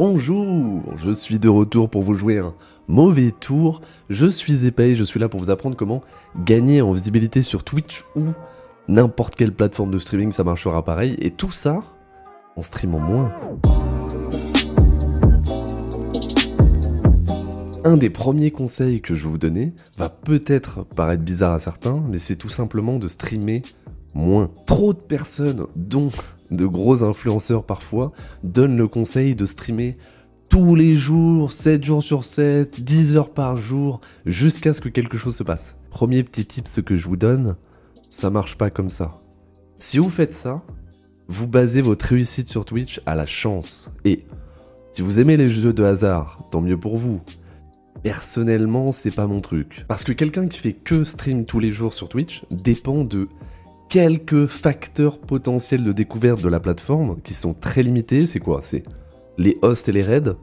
Bonjour, je suis de retour pour vous jouer un mauvais tour. Je suis épais, je suis là pour vous apprendre comment gagner en visibilité sur Twitch ou n'importe quelle plateforme de streaming, ça marchera pareil. Et tout ça en streamant moins. Un des premiers conseils que je vais vous donner va peut-être paraître bizarre à certains, mais c'est tout simplement de streamer moins. Trop de personnes, dont de gros influenceurs parfois, donnent le conseil de streamer tous les jours, 7 jours sur 7, 10 heures par jour, jusqu'à ce que quelque chose se passe. Premier petit tips que je vous donne, ça marche pas comme ça. Si vous faites ça, vous basez votre réussite sur Twitch à la chance. Et si vous aimez les jeux de hasard, tant mieux pour vous. Personnellement, c'est pas mon truc. Parce que quelqu'un qui fait que stream tous les jours sur Twitch dépend de quelques facteurs potentiels de découverte de la plateforme qui sont très limités. C'est quoi? C'est les hosts et les raids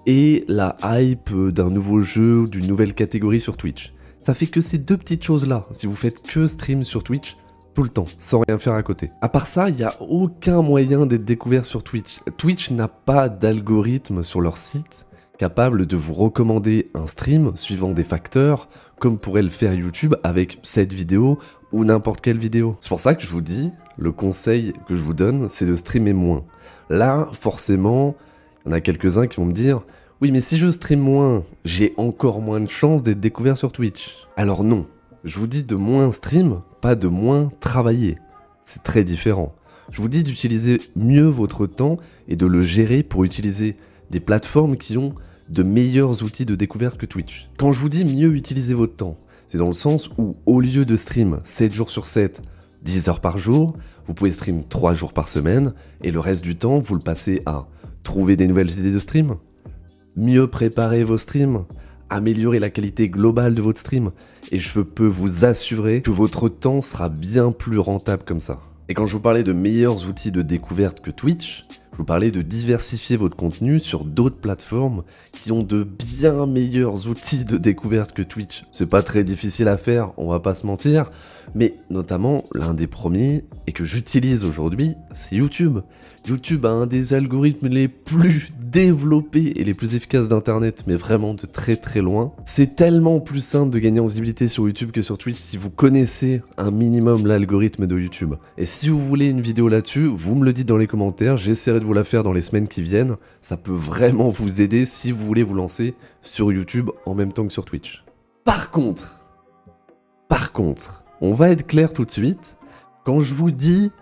et la hype d'un nouveau jeu ou d'une nouvelle catégorie sur Twitch. Ça fait que ces deux petites choses-là, si vous faites que stream sur Twitch tout le temps, sans rien faire à côté. À part ça, il n'y a aucun moyen d'être découvert sur Twitch. Twitch n'a pas d'algorithme sur leur site capable de vous recommander un stream suivant des facteurs, comme pourrait le faire YouTube avec cette vidéo ou n'importe quelle vidéo. C'est pour ça que je vous dis, le conseil que je vous donne, c'est de streamer moins. Là, forcément, il y en a quelques-uns qui vont me dire « Oui, mais si je stream moins, j'ai encore moins de chances d'être découvert sur Twitch. » Alors non, je vous dis de moins stream, pas de moins travailler. C'est très différent. Je vous dis d'utiliser mieux votre temps et de le gérer pour utiliser des plateformes qui ont de meilleurs outils de découverte que Twitch. Quand je vous dis mieux utiliser votre temps, c'est dans le sens où au lieu de stream 7 jours sur 7, 10 heures par jour, vous pouvez stream 3 jours par semaine et le reste du temps, vous le passez à trouver des nouvelles idées de stream, mieux préparer vos streams, améliorer la qualité globale de votre stream et je peux vous assurer que votre temps sera bien plus rentable comme ça. Et quand je vous parlais de meilleurs outils de découverte que Twitch, je vous parlais de diversifier votre contenu sur d'autres plateformes qui ont de bien meilleurs outils de découverte que Twitch. C'est pas très difficile à faire, on va pas se mentir, mais notamment l'un des premiers et que j'utilise aujourd'hui, c'est YouTube. YouTube a un des algorithmes les plus développés et les plus efficaces d'internet, mais vraiment de très très loin. C'est tellement plus simple de gagner en visibilité sur YouTube que sur Twitch si vous connaissez un minimum l'algorithme de YouTube. Et si vous voulez une vidéo là-dessus, vous me le dites dans les commentaires, j'essaierai de vous la faire dans les semaines qui viennent. Ça peut vraiment vous aider si vous voulez vous lancer sur YouTube en même temps que sur Twitch. Par contre, on va être clair tout de suite, quand je vous dis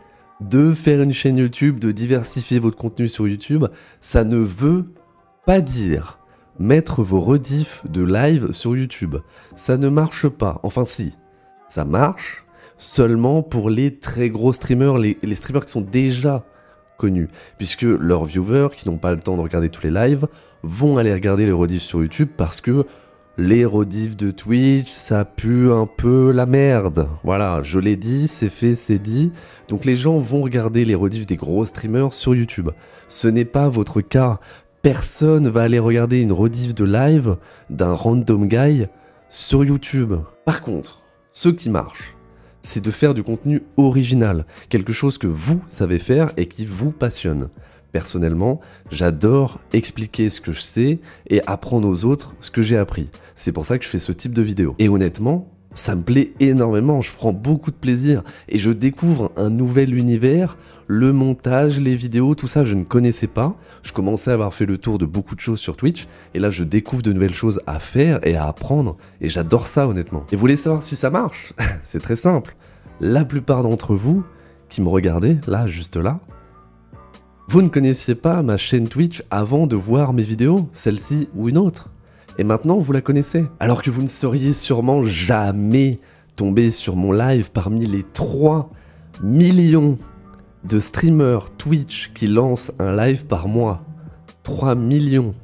de faire une chaîne YouTube, de diversifier votre contenu sur YouTube, ça ne veut pas dire mettre vos rediffs de live sur YouTube. Ça ne marche pas. Enfin si, ça marche seulement pour les très gros streamers, les streamers qui sont déjà connus, puisque leurs viewers qui n'ont pas le temps de regarder tous les lives vont aller regarder les rediffs sur YouTube parce que les rediffs de Twitch, ça pue un peu la merde. Voilà, je l'ai dit, c'est fait, c'est dit. Donc les gens vont regarder les rediffs des gros streamers sur YouTube. Ce n'est pas votre cas. Personne va aller regarder une rediff de live d'un random guy sur YouTube. Par contre, ce qui marche, c'est de faire du contenu original. Quelque chose que vous savez faire et qui vous passionne. Personnellement, j'adore expliquer ce que je sais et apprendre aux autres ce que j'ai appris. C'est pour ça que je fais ce type de vidéo. Et honnêtement, ça me plaît énormément, je prends beaucoup de plaisir et je découvre un nouvel univers, le montage, les vidéos, tout ça je ne connaissais pas. Je commençais à avoir fait le tour de beaucoup de choses sur Twitch et là je découvre de nouvelles choses à faire et à apprendre et j'adore ça honnêtement. Et vous voulez savoir si ça marche? C'est très simple. La plupart d'entre vous qui me regardez, là, juste là, vous ne connaissiez pas ma chaîne Twitch avant de voir mes vidéos, celle-ci ou une autre. Et maintenant, vous la connaissez. Alors que vous ne seriez sûrement jamais tombé sur mon live parmi les 3 millions de streamers Twitch qui lancent un live par mois. 3 millions.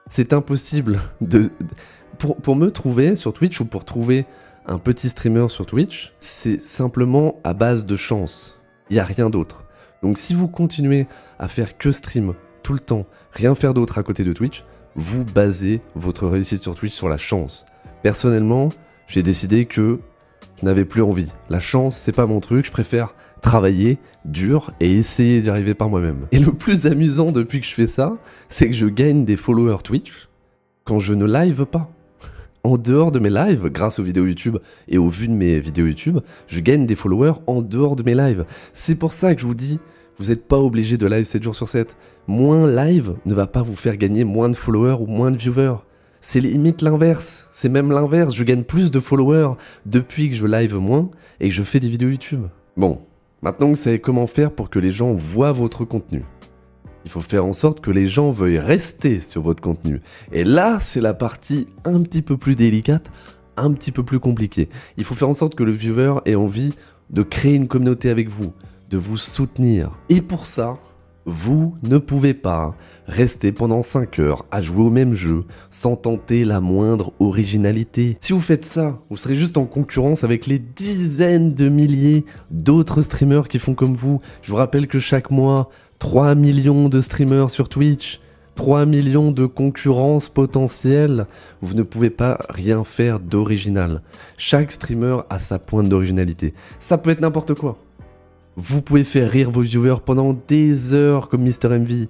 C'est impossible de... Pour me trouver sur Twitch ou pour trouver un petit streamer sur Twitch, c'est simplement à base de chance. Il n'y a rien d'autre. Donc si vous continuez à faire que stream tout le temps, rien faire d'autre à côté de Twitch, vous basez votre réussite sur Twitch sur la chance. Personnellement, j'ai décidé que je n'avais plus envie. La chance, c'est pas mon truc, je préfère travailler dur et essayer d'y arriver par moi-même. Et le plus amusant depuis que je fais ça, c'est que je gagne des followers Twitch quand je ne live pas. En dehors de mes lives, grâce aux vidéos YouTube et aux vues de mes vidéos YouTube, je gagne des followers en dehors de mes lives. C'est pour ça que je vous dis, vous n'êtes pas obligé de live 7 jours sur 7. Moins live ne va pas vous faire gagner moins de followers ou moins de viewers. C'est limite l'inverse. C'est même l'inverse. Je gagne plus de followers depuis que je live moins et que je fais des vidéos YouTube. Bon, maintenant que vous savez comment faire pour que les gens voient votre contenu, il faut faire en sorte que les gens veuillent rester sur votre contenu. Et là, c'est la partie un petit peu plus délicate, un petit peu plus compliquée. Il faut faire en sorte que le viewer ait envie de créer une communauté avec vous, de vous soutenir. Et pour ça, vous ne pouvez pas rester pendant 5 heures à jouer au même jeu sans tenter la moindre originalité. Si vous faites ça, vous serez juste en concurrence avec les dizaines de milliers d'autres streamers qui font comme vous. Je vous rappelle que chaque mois, 3 millions de streamers sur Twitch, 3 millions de concurrences potentielles. Vous ne pouvez pas rien faire d'original. Chaque streamer a sa pointe d'originalité. Ça peut être n'importe quoi. Vous pouvez faire rire vos viewers pendant des heures comme MrMV.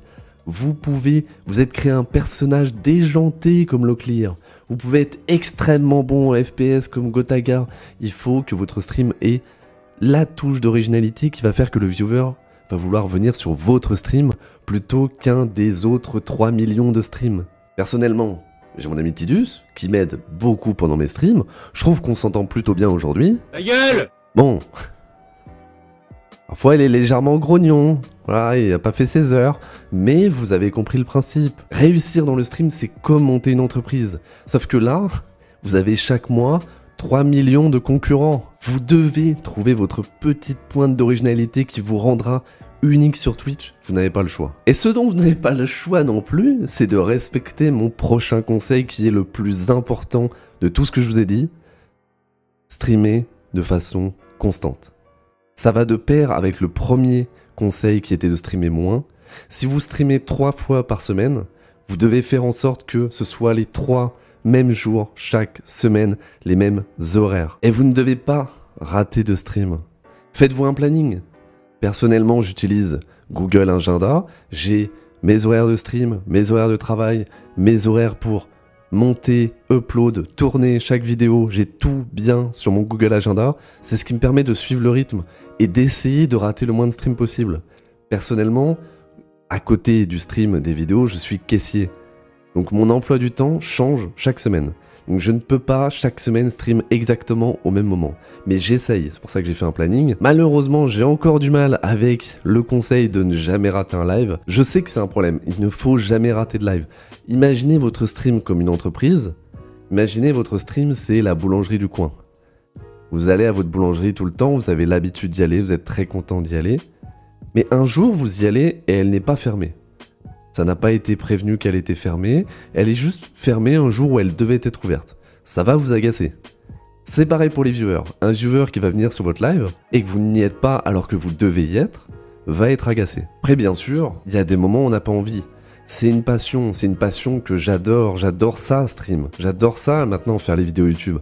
Vous êtes créé un personnage déjanté comme Locklear. Vous pouvez être extrêmement bon en FPS comme Gotaga. Il faut que votre stream ait la touche d'originalité qui va faire que le viewer va vouloir venir sur votre stream plutôt qu'un des autres 3 millions de streams. Personnellement, j'ai mon ami Tidus qui m'aide beaucoup pendant mes streams. Je trouve qu'on s'entend plutôt bien aujourd'hui. Ta gueule! Bon. Parfois, il est légèrement grognon. Voilà, il n'a pas fait ses heures. Mais vous avez compris le principe. Réussir dans le stream, c'est comme monter une entreprise. Sauf que là, vous avez chaque mois 3 millions de concurrents. Vous devez trouver votre petite pointe d'originalité qui vous rendra unique sur Twitch. Vous n'avez pas le choix. Et ce dont vous n'avez pas le choix non plus, c'est de respecter mon prochain conseil qui est le plus important de tout ce que je vous ai dit. Streamer de façon constante. Ça va de pair avec le premier conseil qui était de streamer moins. Si vous streamez 3 fois par semaine, vous devez faire en sorte que ce soit les 3 mêmes jours, chaque semaine, les mêmes horaires. Et vous ne devez pas rater de stream. Faites-vous un planning. Personnellement, j'utilise Google Agenda. J'ai mes horaires de stream, mes horaires de travail, mes horaires pour monter, upload, tourner chaque vidéo. J'ai tout bien sur mon Google Agenda. C'est ce qui me permet de suivre le rythme et d'essayer de rater le moins de streams possible. Personnellement, à côté du stream des vidéos, je suis caissier. Donc mon emploi du temps change chaque semaine. Donc je ne peux pas chaque semaine stream exactement au même moment. Mais j'essaye, c'est pour ça que j'ai fait un planning. Malheureusement, j'ai encore du mal avec le conseil de ne jamais rater un live. Je sais que c'est un problème, il ne faut jamais rater de live. Imaginez votre stream comme une entreprise. Imaginez votre stream, c'est la boulangerie du coin. Vous allez à votre boulangerie tout le temps, vous avez l'habitude d'y aller, vous êtes très content d'y aller. Mais un jour, vous y allez et elle n'est pas fermée. Ça n'a pas été prévenu qu'elle était fermée, elle est juste fermée un jour où elle devait être ouverte. Ça va vous agacer. C'est pareil pour les viewers. Un viewer qui va venir sur votre live et que vous n'y êtes pas alors que vous devez y être, va être agacé. Après bien sûr, il y a des moments où on n'a pas envie. C'est une passion que j'adore ça stream. J'adore ça maintenant faire les vidéos YouTube.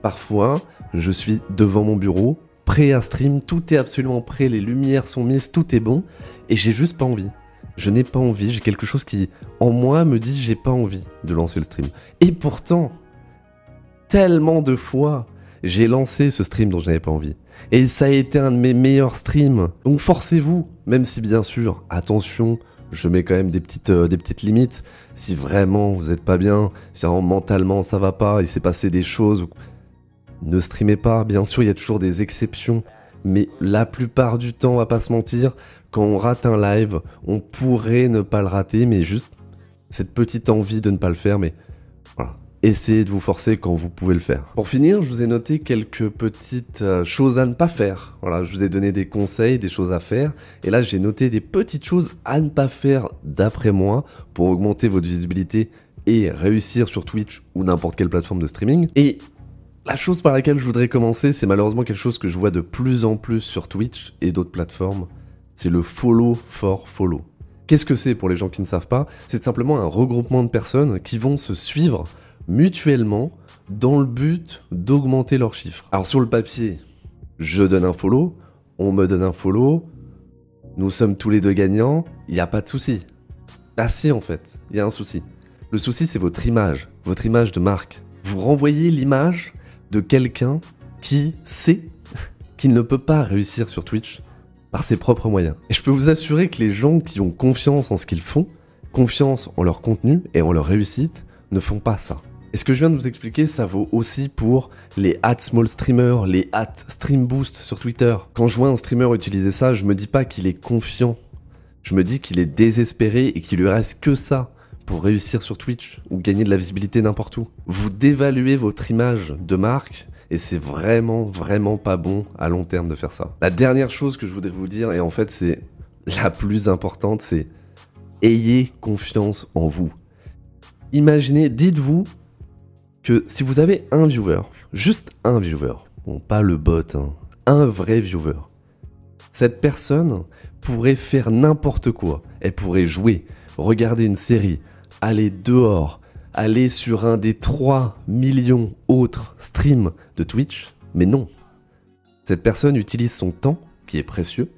Parfois, je suis devant mon bureau, prêt à stream, tout est absolument prêt, les lumières sont mises, tout est bon, et j'ai juste pas envie. Je n'ai pas envie, j'ai quelque chose qui, en moi, me dit j'ai pas envie de lancer le stream. Et pourtant, tellement de fois, j'ai lancé ce stream dont je n'avais pas envie. Et ça a été un de mes meilleurs streams. Donc forcez-vous, même si bien sûr, attention, je mets quand même des petites limites. Si vraiment vous n'êtes pas bien, si vraiment mentalement ça va pas, il s'est passé des choses, ne streamez pas. Bien sûr, il y a toujours des exceptions. Mais la plupart du temps, on va pas se mentir, quand on rate un live, on pourrait ne pas le rater, mais juste cette petite envie de ne pas le faire, mais voilà. Essayez de vous forcer quand vous pouvez le faire. Pour finir, je vous ai noté quelques petites choses à ne pas faire. Voilà, je vous ai donné des conseils, des choses à faire, et là j'ai noté des petites choses à ne pas faire d'après moi pour augmenter votre visibilité et réussir sur Twitch ou n'importe quelle plateforme de streaming. Et la chose par laquelle je voudrais commencer, c'est malheureusement quelque chose que je vois de plus en plus sur Twitch et d'autres plateformes, c'est le follow for follow. Qu'est-ce que c'est pour les gens qui ne savent pas? C'est simplement un regroupement de personnes qui vont se suivre mutuellement dans le but d'augmenter leurs chiffres. Alors sur le papier, je donne un follow, on me donne un follow, nous sommes tous les deux gagnants, il n'y a pas de souci. Ah si en fait, il y a un souci. Le souci c'est votre image de marque. Vous renvoyez l'image de quelqu'un qui sait qu'il ne peut pas réussir sur Twitch par ses propres moyens. Et je peux vous assurer que les gens qui ont confiance en ce qu'ils font, confiance en leur contenu et en leur réussite, ne font pas ça. Et ce que je viens de vous expliquer, ça vaut aussi pour les @smallstreamer, les @streamboost sur Twitter. Quand je vois un streamer utiliser ça, je me dis pas qu'il est confiant. Je me dis qu'il est désespéré et qu'il lui reste que ça pour réussir sur Twitch ou gagner de la visibilité n'importe où. Vous dévaluez votre image de marque et c'est vraiment pas bon à long terme de faire ça. La dernière chose que je voudrais vous dire, et en fait c'est la plus importante, c'est ayez confiance en vous. Imaginez, dites-vous que si vous avez un viewer, juste un viewer, bon pas le bot, hein, un vrai viewer, cette personne pourrait faire n'importe quoi. Elle pourrait jouer, regarder une série, aller dehors, aller sur un des 3 millions autres streams de Twitch, mais non. Cette personne utilise son temps, qui est précieux,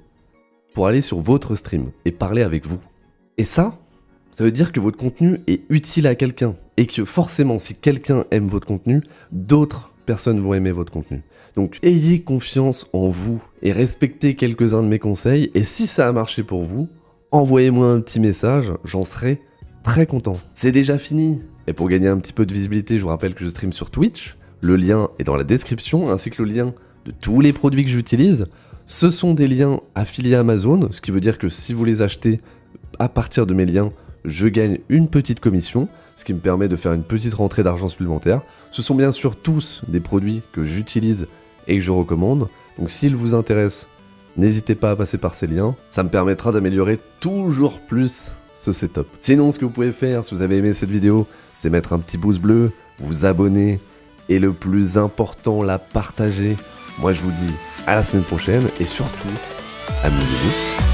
pour aller sur votre stream et parler avec vous. Et ça veut dire que votre contenu est utile à quelqu'un. Et que forcément, si quelqu'un aime votre contenu, d'autres personnes vont aimer votre contenu. Donc, ayez confiance en vous et respectez quelques-uns de mes conseils. Et si ça a marché pour vous, envoyez-moi un petit message, j'en serai très content. C'est déjà fini. Et pour gagner un petit peu de visibilité, je vous rappelle que je stream sur Twitch. Le lien est dans la description, ainsi que le lien de tous les produits que j'utilise. Ce sont des liens affiliés à Amazon, ce qui veut dire que si vous les achetez à partir de mes liens, je gagne une petite commission, ce qui me permet de faire une petite rentrée d'argent supplémentaire. Ce sont bien sûr tous des produits que j'utilise et que je recommande, donc s'ils vous intéressent, n'hésitez pas à passer par ces liens, ça me permettra d'améliorer toujours plus ce setup. Sinon, ce que vous pouvez faire, si vous avez aimé cette vidéo, c'est mettre un petit pouce bleu, vous abonner, et le plus important, la partager. Moi je vous dis à la semaine prochaine, et surtout, amusez-vous.